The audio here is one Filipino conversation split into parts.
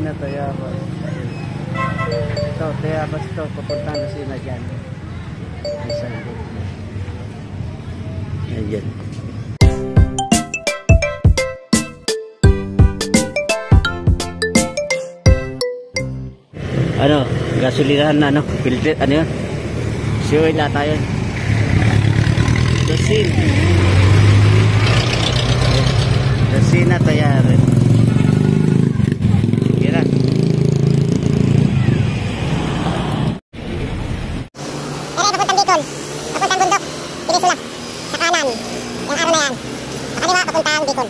Lucena, Tayabas. Ito, Tayabas to, papunta Lucena dyan. Isang gate. Ayan. Ano, gasolinahan na, ano, filter, ano yun? Fuel na tayo. Lucena, Tayabas. Yan na. Papuntang bundok, Peninsula, sa kanan, yung araw na yan. Sa kaliwa, papuntang Bicol.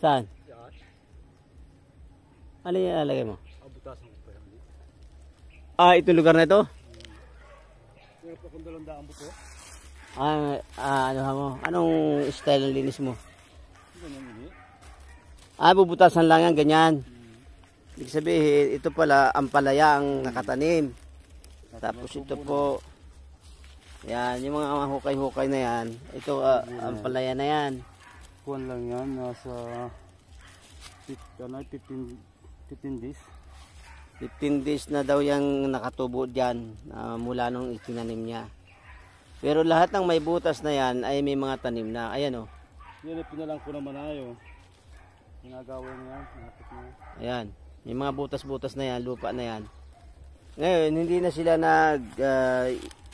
Saan? Yan. Ano yung ilalagay mo? Abutasan ko pa yan. Itong lugar na ito? Pero pa kung 200 buto. Ano mo? Anong style ng linis mo? Ganyan yun Bubutasan lang yan, ganyan. Ibig sabihin, ito pala, ampalaya ang nakatanim. Tapos ito po, yan, yung mga hukay-hukay na yan, ito, ampalaya na yan. Kuwan lang yan, nasa 15 days. 15 days na daw yung nakatubo dyan mula nung itinanim niya. Pero lahat ng may butas na yan ay may mga tanim na. Ayan o. Yan ay pinalang ko naman ayo. Ginagawa niya yan. Ayan. May mga butas-butas na yan, lupa na yan. Ngayon, hindi na sila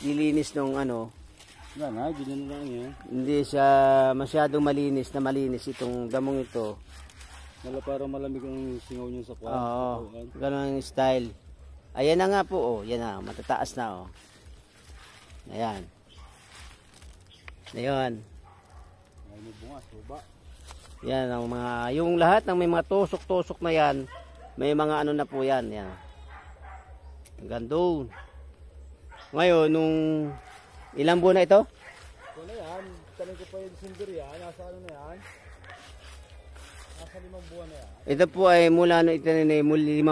nililinis nung ano. Yan ha, ganyan lang yan. Hindi siya masyadong malinis itong damong ito. Para malamig ang singaw niya sa kwan. Oo, ganun ang style. Ayan na nga po, oh. Yan na, matataas na, oh. Ayan. Ayan. Ay, may bunga, suba. Yan ang mga, yung lahat ng may mga tusok-tusok na yan, may mga ano na po yan. Yan. Hanggang doon. Ngayon, nung ilang buwan na ito? Ito na yan, tanong ko pa yung December yan, nasa ano na yan? Nasa 5 buwan na yan. Ito po ay mula no ito na 5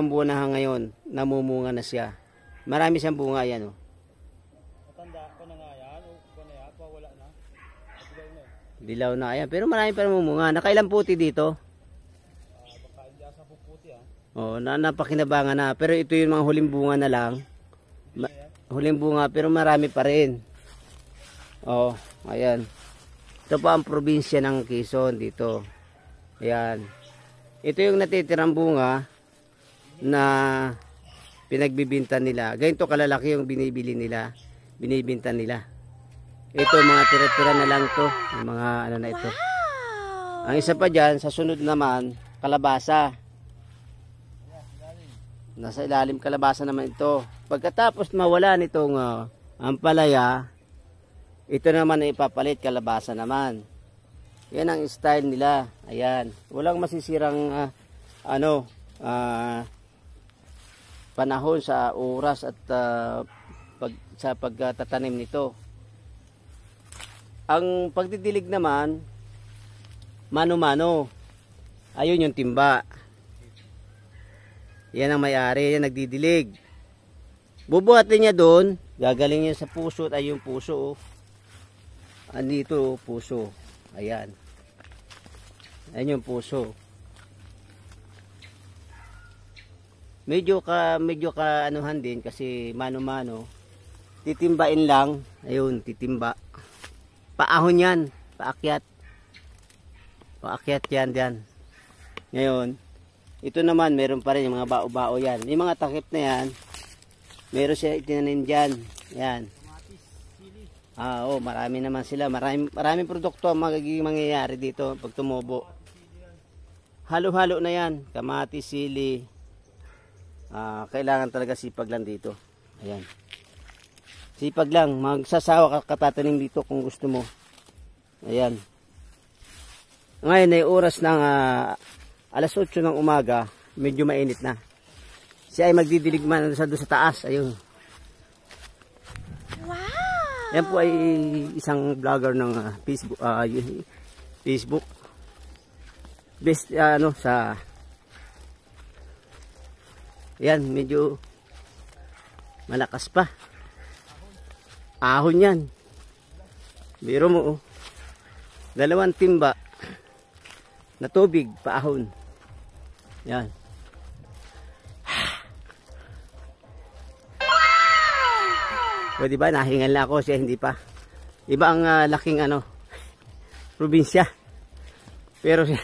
buwan na ngayon, namumunga na siya. Marami siyang bunga yan, oh. Matanda pa na nga yan, o pa na yan, wala na. Dilaw na eh. Dilaw na yan, pero marami pa namumunga. Nakailang puti dito? Baka hindi asa puputi ha. Oh, napakinabangan na. Pero ito yung mga huling bunga na lang. Huling bunga, pero marami pa rin. Oh, ayan. Ito pa ang probinsya ng Quezon dito. Ayan. Ito yung natitirang bunga na pinagbibinta nila. Ganito kalalaki yung binibinta nila. Ito mga tira-tira na lang to, yung mga ano na ito. Ang isa pa diyan, sa sunod naman, kalabasa. Nasa ilalim kalabasa naman ito. Pagkatapos mawala nitong ampalaya, ito naman ay ipapalit kalabasa naman. Yan ang style nila. Ayan. Walang masisirang panahon sa oras at sa pagtatanim nito. Ang pagdidilig naman, mano-mano. Ayun yung timba. Yan ang may-ari, yan nagdidilig. Bubuhatin niya doon, gagaling niya sa puso at ay yung puso. Andito, puso. Ayan. Ayan yung puso. Medyo ka anuhan din kasi mano-mano. Titimbain lang. Ayun, titimba. Paahon yan, paakyat. Paakyat yan diyan. Ngayon, ito naman, meron pa rin yung mga bao-bao yan. Yung mga takip na yan, meron siya itinanim dyan. Yan. Marami naman sila. Maraming produkto ang magiging mangyayari dito pag tumubo. Halo-halo na yan. Kamatis, sili. Kailangan talaga sipag lang dito. Ayan. Sipag lang. Magsasawa ka katatanim dito kung gusto mo. Ayan. Ngayon ay oras ng alas 8 ng umaga, medyo mainit na. Siya ay magdidilig man doon sa taas. Ayun. Wow! Yan po ay isang vlogger ng Facebook. Best sa yan, medyo malakas pa. Ahon yan. Biro mo, oh. 2 timba na tubig, paahon. Yan. Pwede ba? Nahingal na ako siya, hindi pa. Iba ang laking probinsya. Pero siya,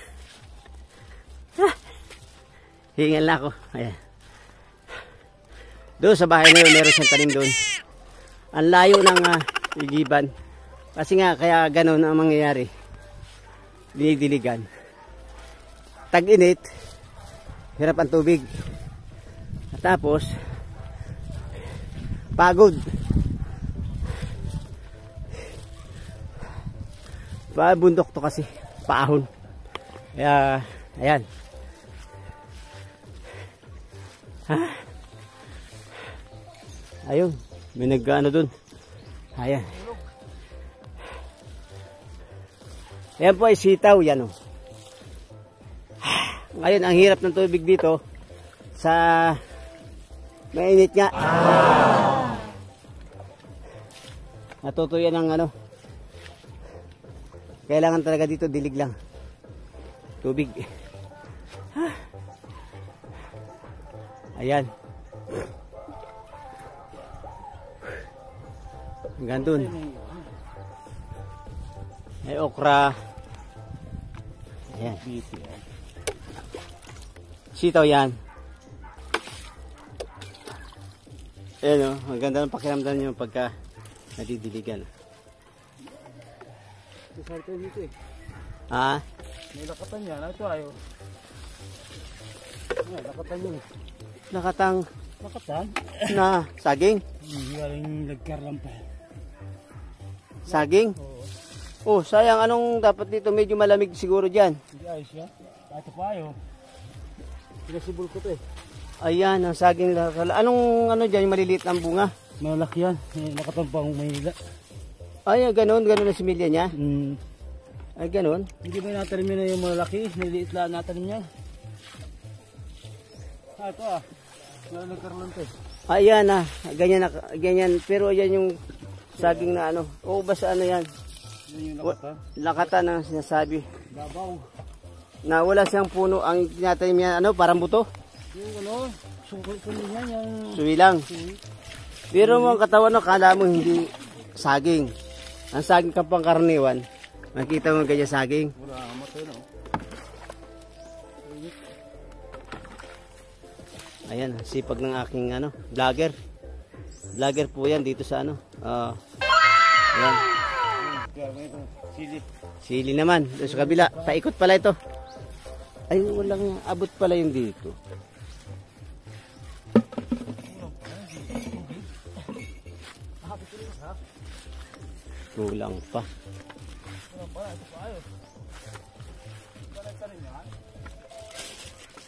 hingal na ako. Ayan. Doon sa bahay na yun, meron siyang tanim doon. Ang layo ng igiban. Kasi nga, kaya ganun ang mangyayari. Dinidiligan. Tag-init, hirap ang tubig. At tapos, pagod. Bundok to kasi, paahon. Kaya, Ayan. Ayun, may nag-ano dun. Ayan. Ayan po ay sitaw, yan o. Ngayon, ang hirap ng tubig dito sa mainit nga. Natutuyan ng ano. Kailangan talaga dito dilig lang. Tubig. Ayan. Hanggang dun. May okra. Ayan. Sitaw yan. Ayan o. Ang ganda ng pakiramdam nyo pagka nadidiligan. Isarito dito eh. Ha? May lakatan yan. Ito ayo. May lakatan yun. Nakatang Lakatan? na saging. Galing nagkarlam pa. Saging? Oo. Oh, sayang. Anong dapat dito? Medyo malamig siguro dyan. Hindi ayos yan. Ito pa ayo. Pinasibol ko to eh. Ayan, ang saging. Anong ano dyan? Yung maliliit ng bunga? Malaki yan. May lakatan pa akong Maynila. Ay, ganun. Ganun ang similya niya. Ay, ganun. Hindi ba natanim yun na yung malaki? Niliit lang natanim niya. Ito ah. Nagkarlam to eh. Ayan ah. Ganyan, ganyan. Pero ayan yung saging na ano. Oo, basta ano yan. Yun yung lakatan. Lakatan ang sinasabi. Babaw. Na wala siyang puno. Ang tinatanim niya, ano, parang buto. Yung ano, sungkol niya yung... Suwi lang. Pero mo ang katawan no, kala mo hindi saging. Ang saging kapang karaniwan, makita mo ganyan saging. Wala, amat yun oh. Ayan, sipag ng aking ano, vlogger. Vlogger po yan dito sa ano. Ayan. Sili. Sili naman, doon sa kabila. Paikot pala ito. Ay, walang abot pala yung dito. Kulang pa.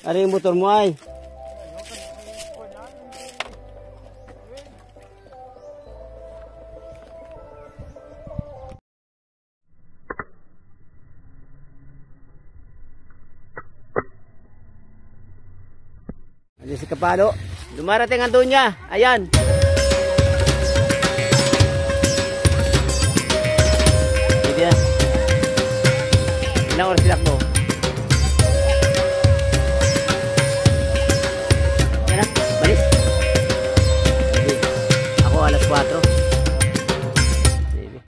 Ano yung motor mo ay? Ayan si Kapalo. Dumarating ang doon niya. Ayan. Pwede na. Ilang oras silak mo? Yan na. Balik. Ako alas 4.